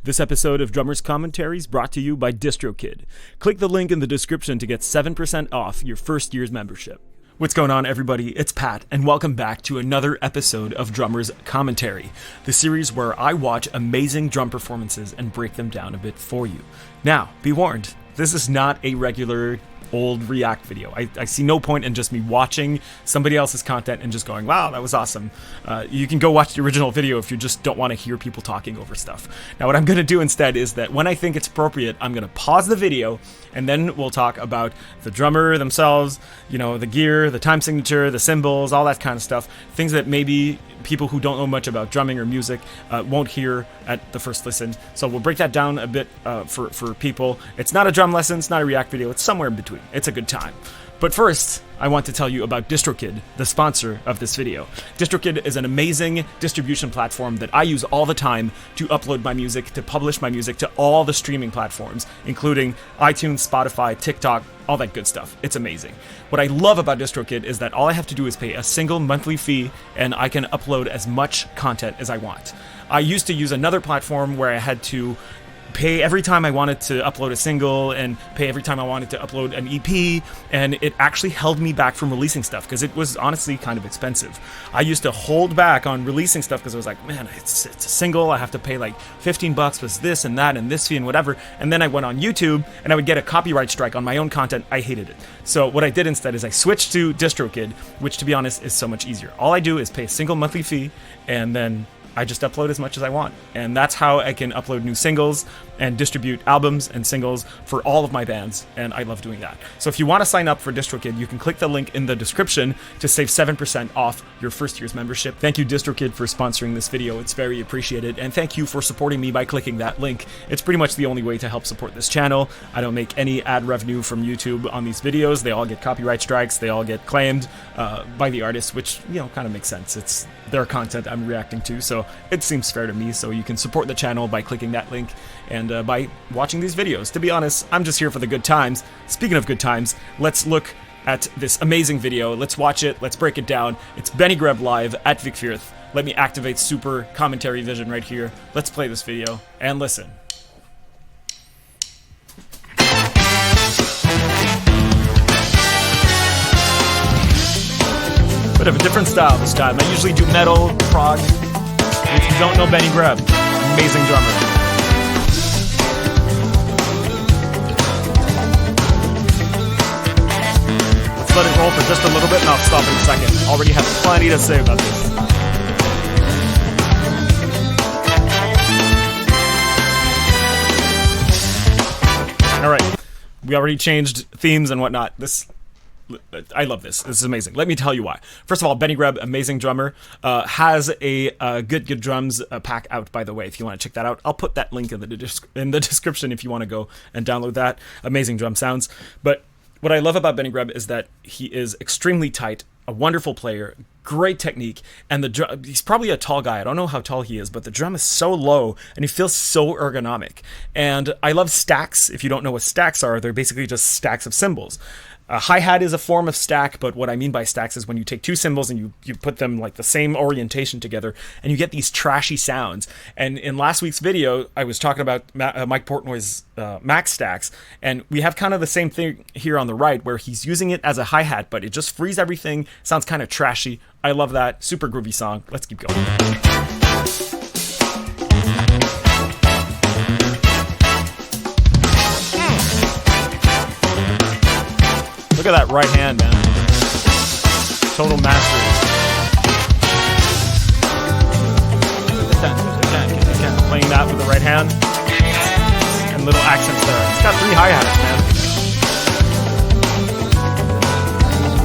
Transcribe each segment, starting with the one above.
This episode of Drummer's Commentary is brought to you by DistroKid. Click the link in the description to get 7% off your first year's membership. What's going on, everybody? It's Pat, and welcome back to another episode of Drummer's Commentary, the series where I watch amazing drum performances and break them down a bit for you. Now, be warned, this is not a regular old React video. I see no point in just me watching somebody else's content and just going, wow, that was awesome. You can go watch the original video if you just don't want to hear people talking over stuff. Now, what I'm going to do instead is that when I think it's appropriate, I'm going to pause the video and then we'll talk about the drummer themselves, you know, the gear, the time signature, the cymbals, all that kind of stuff. Things that maybe people who don't know much about drumming or music won't hear at the first listen. So we'll break that down a bit for people. It's not a drum lesson, it's not a React video, it's somewhere in between. It's a good time. But first, I want to tell you about DistroKid, the sponsor of this video. DistroKid is an amazing distribution platform that I use all the time to upload my music, to publish my music to all the streaming platforms, including iTunes, Spotify, TikTok, all that good stuff. It's amazing. What I love about DistroKid is that all I have to do is pay a single monthly fee and I can upload as much content as I want. I used to use another platform where I had to pay every time I wanted to upload a single and pay every time I wanted to upload an EP, and it actually held me back from releasing stuff because it was honestly kind of expensive. I used to hold back on releasing stuff because I was like, man, it's a single, I have to pay like $15 plus this and that and this fee and whatever, and then I went on YouTube and I would get a copyright strike on my own content. I hated it. So what I did instead is I switched to DistroKid, which to be honest is so much easier. All I do is pay a single monthly fee and then I just upload as much as I want. And that's how I can upload new singles and distribute albums and singles for all of my bands. And I love doing that. So if you want to sign up for DistroKid, you can click the link in the description to save 7% off your first year's membership. Thank you, DistroKid, for sponsoring this video. It's very appreciated. And thank you for supporting me by clicking that link. It's pretty much the only way to help support this channel. I don't make any ad revenue from YouTube on these videos. They all get copyright strikes. They all get claimed by the artists, which, you know, kind of makes sense. It's their content I'm reacting to, so it seems fair to me. So you can support the channel by clicking that link and by watching these videos. To be honest, I'm just here for the good times. Speaking of good times, let's look at this amazing video. Let's watch it. Let's break it down. It's Benny GREB live at Vic Firth. Let me activate super commentary vision right here. Let's play this video and listen. Bit of a different style this time. I usually do metal, prog. If you don't know Benny GREB, amazing drummer. Let's let it roll for just a little bit and I'll stop in a second. Already have plenty to say about this. Alright, we already changed themes and whatnot. I love this. This is amazing. Let me tell you why. First of all, Benny GREB, amazing drummer, has a Good Drums pack out, by the way, if you want to check that out. I'll put that link in the description if you want to go and download that. Amazing drum sounds. But what I love about Benny GREB is that he is extremely tight, a wonderful player, great technique, and the drum, he's probably a tall guy. I don't know how tall he is, but the drum is so low and he feels so ergonomic. And I love stacks. If you don't know what stacks are, they're basically just stacks of cymbals. A hi-hat is a form of stack, but what I mean by stacks is when you take two cymbals and you put them like the same orientation together and you get these trashy sounds. And in last week's video, I was talking about Mike Portnoy's Max stacks, and we have kind of the same thing here on the right where he's using it as a hi-hat, but it just frees everything, sounds kind of trashy. I love that. Super groovy song. Let's keep going. Look at that right hand, man. Total mastery. Playing that with the right hand. And little accents there. It's got 3 hi-hats, man.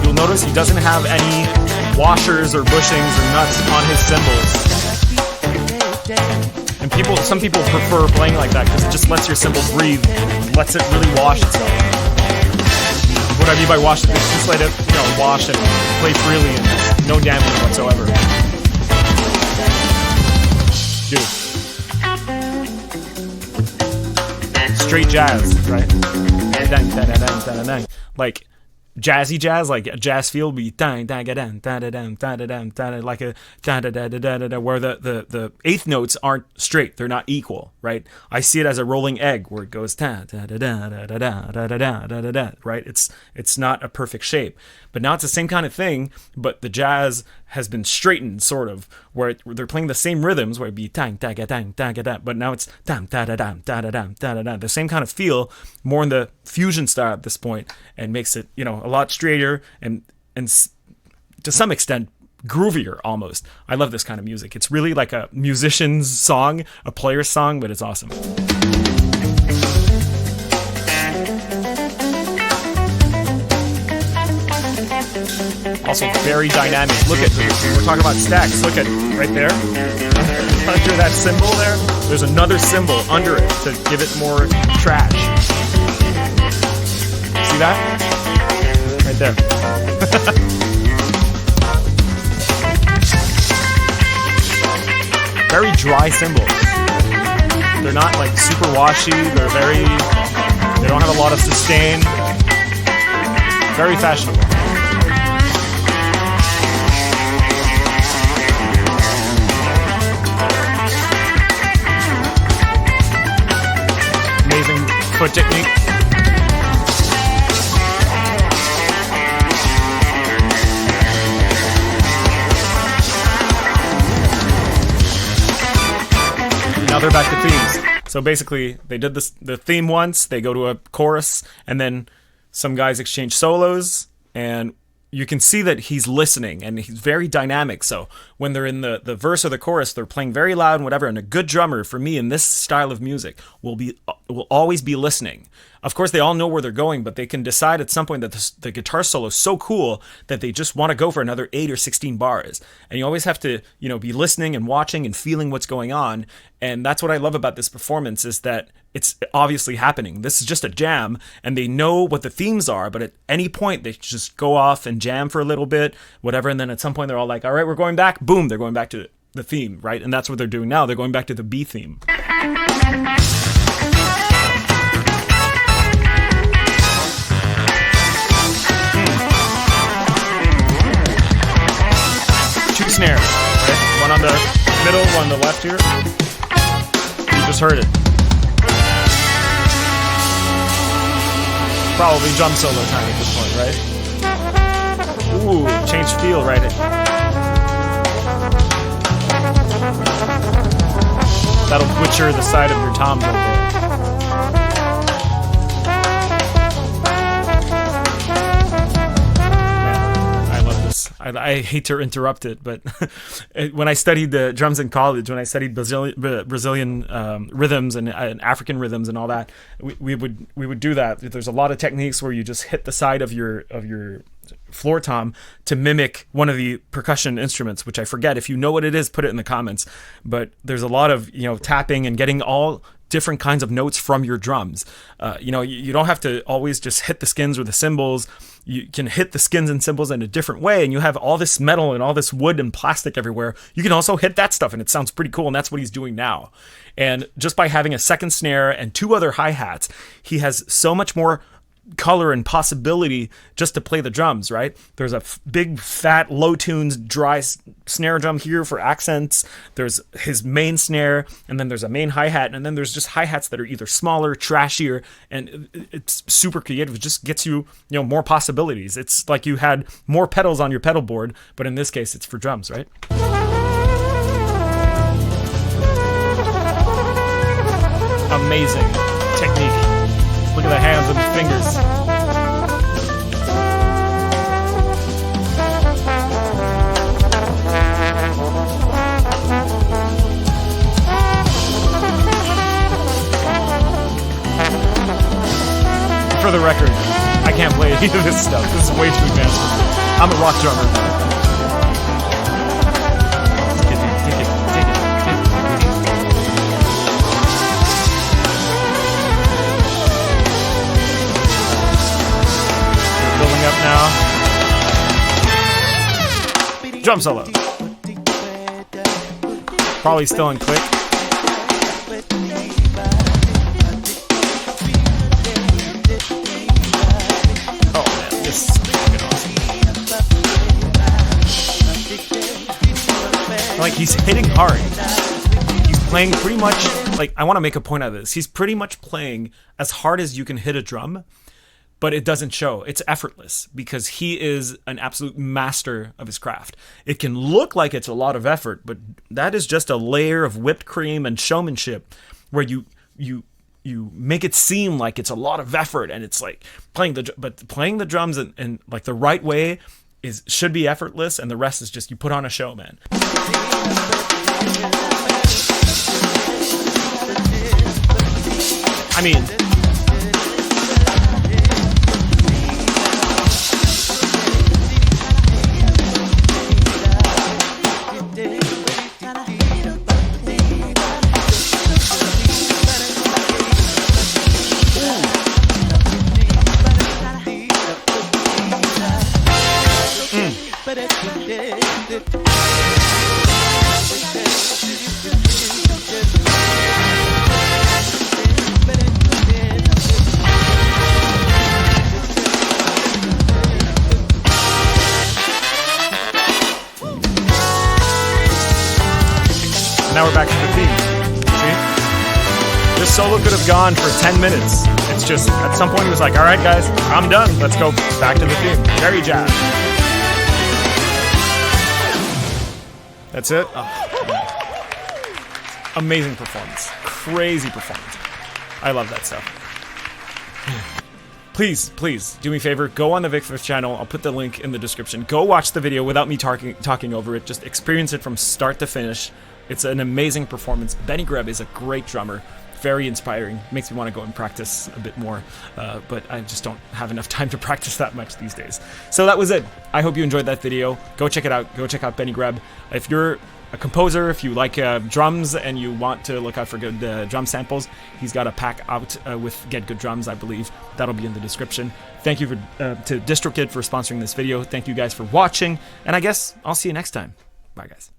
You'll notice he doesn't have any washers or bushings or nuts on his cymbals. And some people prefer playing like that because it just lets your cymbal breathe, lets it really wash itself. What I mean by wash it, it's just let it, wash and play freely and no damage whatsoever. Dude. Straight jazz, right? Like, jazzy jazz, like a jazz feel, be like a where the eighth notes aren't straight, they're not equal, right? I see it as a rolling egg where it goes right? It's not a perfect shape. But now it's the same kind of thing, but the jazz has been straightened, sort of, where they're playing the same rhythms, where it'd be but now it's the same kind of feel, more in the fusion style at this point, and makes it, a lot straighter and to some extent groovier almost. I love this kind of music. It's really like a musician's song, a player's song, but it's awesome. Also very dynamic. Look at, we're talking about stacks. Look at right there. Under that cymbal there, there's another cymbal under it to give it more trash. See that? Right there. Very dry cymbals. They're not like super washy. They don't have a lot of sustain. Very fashionable. Amazing foot technique. Now they're back to themes. So basically, they did the theme once, they go to a chorus, and then some guys exchange solos, and you can see that he's listening, and he's very dynamic. So when they're in the verse or the chorus, they're playing very loud and whatever, and a good drummer, for me, in this style of music, will always be listening. Of course, they all know where they're going, but they can decide at some point that the guitar solo is so cool that they just want to go for another 8 or 16 bars. And you always have to, be listening and watching and feeling what's going on. And that's what I love about this performance, is that it's obviously happening. This is just a jam, and they know what the themes are, but at any point they just go off and jam for a little bit, whatever, and then at some point they're all like, all right, we're going back. Boom, they're going back to the theme, right? And that's what they're doing now. They're going back to the B theme. Two snares, right? One on the middle, one on the left here. You just heard it. Probably drum solo time at this point, right? Ooh, change feel, right? That'll butcher the side of your toms right there. I hate to interrupt it, but when I studied the drums in college, when I studied Brazilian rhythms and African rhythms and all that, we would do that. There's a lot of techniques where you just hit the side of your floor tom to mimic one of the percussion instruments, which I forget. If you know what it is, put it in the comments. But there's a lot of tapping and getting all different kinds of notes from your drums. You don't have to always just hit the skins or the cymbals. You can hit the skins and cymbals in a different way, and you have all this metal and all this wood and plastic everywhere. You can also hit that stuff, and it sounds pretty cool, and that's what he's doing now. And just by having a second snare and 2 other hi-hats, he has so much more color and possibility just to play the drums, right? There's a big, fat, low tunes, dry snare drum here for accents. There's his main snare, and then there's a main hi-hat, and then there's just hi-hats that are either smaller, trashier, and it's super creative. It just gets you, more possibilities. It's like you had more pedals on your pedal board, but in this case, it's for drums, right? Amazing technique. Look at the hands and the fingers. For the record, I can't play any of this stuff. This is way too advanced. I'm a rock drummer. Up now. Drum solo. Probably still in click. Oh man, this he's hitting hard. He's playing pretty much, like, I want to make a point out of this. He's pretty much playing as hard as you can hit a drum, but it doesn't show. It's effortless because he is an absolute master of his craft. It can look like it's a lot of effort, but that is just a layer of whipped cream and showmanship where you make it seem like it's a lot of effort, and it's like playing the drums and like the right way should be effortless, and the rest is just you put on a show, man. I mean, now we're back to the theme. See? This solo could have gone for 10 minutes. It's just, at some point he was like, all right, guys, I'm done. Let's go back to the theme. Very jazz. That's it. Oh. Amazing performance. Crazy performance. I love that stuff. Please do me a favor. Go on the Vic5th channel. I'll put the link in the description. Go watch the video without me talking over it. Just experience it from start to finish. It's an amazing performance. Benny GREB is a great drummer. Very inspiring. Makes me want to go and practice a bit more. But I just don't have enough time to practice that much these days. So that was it. I hope you enjoyed that video. Go check it out. Go check out Benny GREB. If you're a composer, if you like drums and you want to look out for good drum samples, he's got a pack out with Get Good Drums, I believe. That'll be in the description. Thank you to DistroKid for sponsoring this video. Thank you guys for watching. And I guess I'll see you next time. Bye, guys.